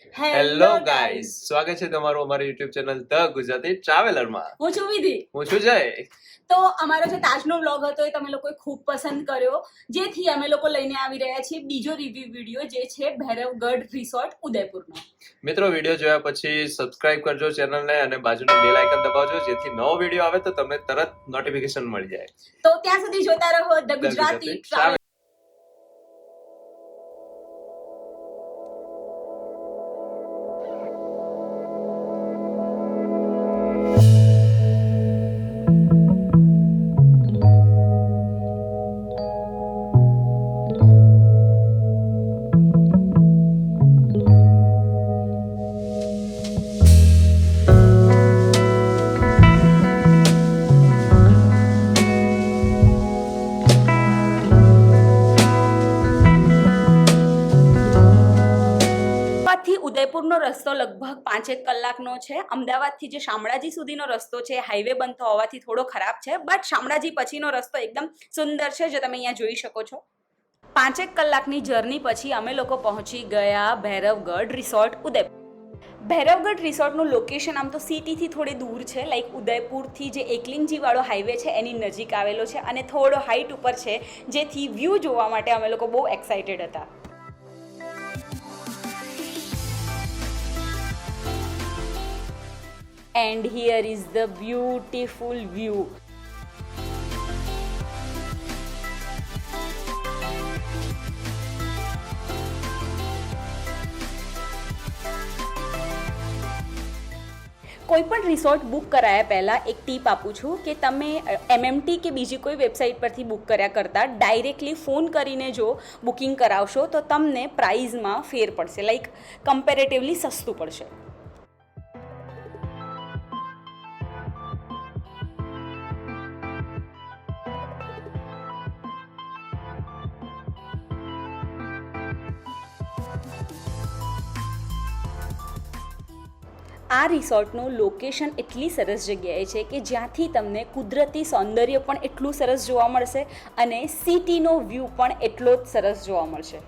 Hello guys, સ્વાગત છે તમારું અમારી યુટ્યુબ ચેનલ ધ ગુજરાતી ટ્રાવેલરમાં. હું છું વિધિ. હું છું જય. તો અમારો જે તાજનો વ્લોગ હતો એ તમે લોકોએ ખૂબ પસંદ કર્યો, જેથી અમે લોકો લઈને આવી રહ્યા છીએ બીજો રિવ્યુ વિડીયો, જે છે ભૈરવગઢ રિસોર્ટ ઉદયપુરનો. મિત્રો, વિડીયો જોયા પછી સબસ્ક્રાઇબ કરજો ચેનલને અને બાજુનું બેલ આઇકન દબાવજો, જેથી નવો વિડીયો આવે તો તમને તરત નોટિફિકેશન મળી જાય. તો ત્યાં સુધી જોતા રહો ધ ગુજરાતી ટ્રાવેલ. ઉદયપુરનો રસ્તો લગભગ 5 કલાકનો છે. અમદાવાદથી જે શામળાજી સુધીનો રસ્તો છે હાઈવે બનતો હોવાથી થોડો ખરાબ છે, બટ શામળાજી પછીનો રસ્તો એકદમ સુંદર છે, જે તમે અહીંયા જોઈ શકો છો. 5 કલાકની જર્ની પછી અમે લોકો પહોંચી ગયા ભૈરવગઢ રિસોર્ટ ઉદયપુર. ભૈરવગઢ રિસોર્ટનું લોકેશન આમ તો સિટીથી થોડી દૂર છે, લાઈક ઉદયપુરથી જે એકલિંગજી વાળો હાઈવે છે એની નજીક આવેલો છે અને થોડો હાઈટ ઉપર છે, જેથી વ્યૂ જોવા માટે અમે લોકો બહુ એક્સાઇટેડ હતા. And here is the beautiful view. કોઈ પણ રિસોર્ટ બુક કરાયા પહેલાં એક ટીપ આપું છું કે તમે MMT કે બીજી કોઈ વેબસાઇટ પરથી બુક કર્યા કરતાં ડાયરેક્ટલી ફોન કરીને જો બુકિંગ કરાવશો તો તમને પ્રાઇઝમાં ફેર પડશે, લાઈક કમ્પેરેટિવલી સસ્તું પડશે. આ રિસોર્ટનું લોકેશન એટલી સરસ જગ્યાએ છે કે જ્યાંથી તમને કુદરતી સૌંદર્ય પણ એટલું સરસ જોવા મળશે અને સિટીનો વ્યૂ પણ એટલો જ સરસ જોવા મળશે.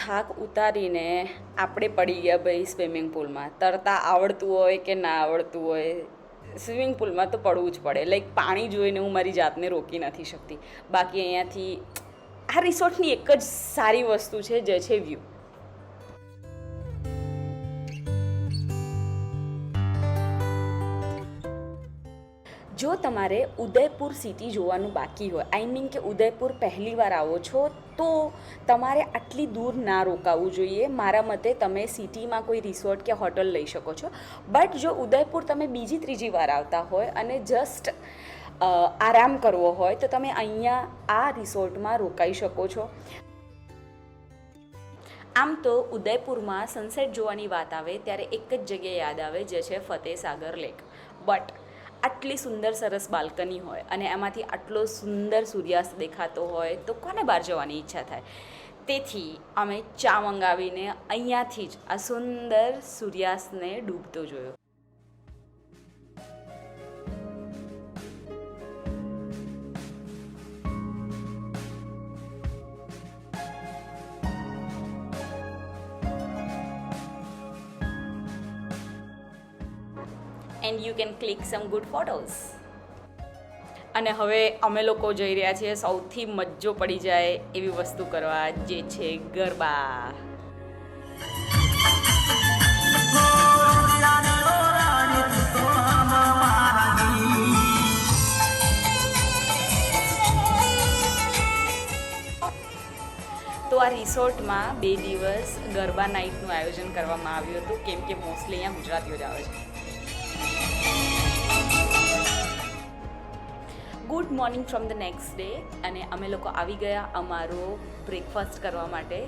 થાક ઉતારીને આપણે પડી ગયા ભાઈ સ્વિમિંગ પુલમાં. તરતા આવડતું હોય કે ના આવડતું હોય, સ્વિમિંગ પુલમાં તો પડવું જ પડે. લાઈક પાણી જોઈને હું મારી જાતને રોકી નથી શકતી. બાકી અહીંયાથી આ રિસોર્ટની એક જ સારી વસ્તુ છે, જે છે વ્યૂ. જો તમારે ઉદયપુર સિટી જોવાનું બાકી હોય, આઈ મીન કે ઉદયપુર પહેલી વાર આવો છો, તો તમારે આટલી દૂર ના રોકાવું જોઈએ. મારા મતે તમે સિટીમાં કોઈ રિસોર્ટ કે હોટલ લઈ શકો છો. બટ જો ઉદયપુર તમે બીજી ત્રીજી વાર આવતા હોય અને જસ્ટ આરામ કરવો હોય તો તમે અહીંયા આ રિસોર્ટમાં રોકાઈ શકો છો. આમ તો ઉદયપુરમાં સનસેટ જોવાની વાત આવે ત્યારે એક જ જગ્યા યાદ આવે, જે છે ફતેસાગર લેક. બટ આટલી સુંદર સરસ બાલ્કની હોય અને એમાંથી આટલો સુંદર સૂર્યાસ્ત દેખાતો હોય તો કોને બહાર જવાની ઈચ્છા થાય. તેથી અમે ચા મંગાવીને અહીંયાથી જ આ સુંદર સૂર્યાસ્તને ડૂબતો જોયો. And you can click some good photos. અને હવે અમે લોકો જઈ રહ્યા છીએ સૌથી મજો પડી જાય એવી વસ્તુ કરવા, જે છે ગરબા. તો આ રિસોર્ટમાં 2 દિવસ ગરબા નાઇટનું આયોજન કરવામાં આવ્યું હતું, કેમ કે મોસ્ટલી અહીંયા ગુજરાતીઓ જ આવે છે. Good morning from the next day, અને અમે લોકો આવી ગયા અમારો બ્રેકફાસ્ટ કરવા માટે.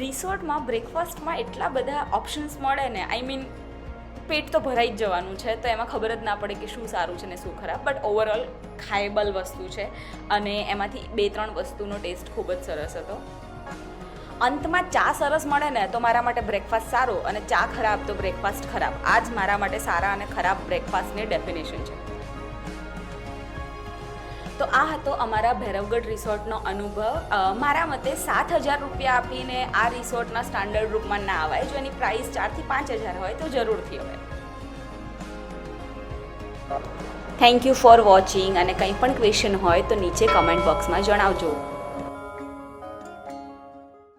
રિસોર્ટમાં બ્રેકફાસ્ટમાં એટલા બધા ઓપ્શન્સ મળે ને, આઈ મીન પેટ તો ભરાઈ જ જવાનું છે, તો એમાં ખબર જ ના પડે કે શું સારું છે ને શું ખરાબ. બટ ઓવરઓલ ખાયેબલ વસ્તુ છે અને એમાંથી 2-3 વસ્તુનો ટેસ્ટ ખૂબ જ સરસ હતો. અંતમાં ચા સરસ મળે ને તો મારા માટે બ્રેકફાસ્ટ સારો, અને ચા ખરાબ તો બ્રેકફાસ્ટ ખરાબ. આ જ મારા માટે સારા અને ખરાબ બ્રેકફાસ્ટની ડેફિનેશન છે. તો આ હતો અમારા ભૈરવગઢ રિસોર્ટનો અનુભવ. મારા મતે 7,000 રૂપિયા આપીને આ રિસોર્ટના સ્ટાન્ડર્ડ રૂમમાં ના આવાય. જો એની પ્રાઇસ 4,000 થી 5,000 હોય તો જરૂરથી અવાય. થેન્ક યુ ફોર વોચિંગ, અને કંઈ પણ ક્વેશ્ચન હોય તો નીચે કમેન્ટ બોક્સમાં જણાવજો.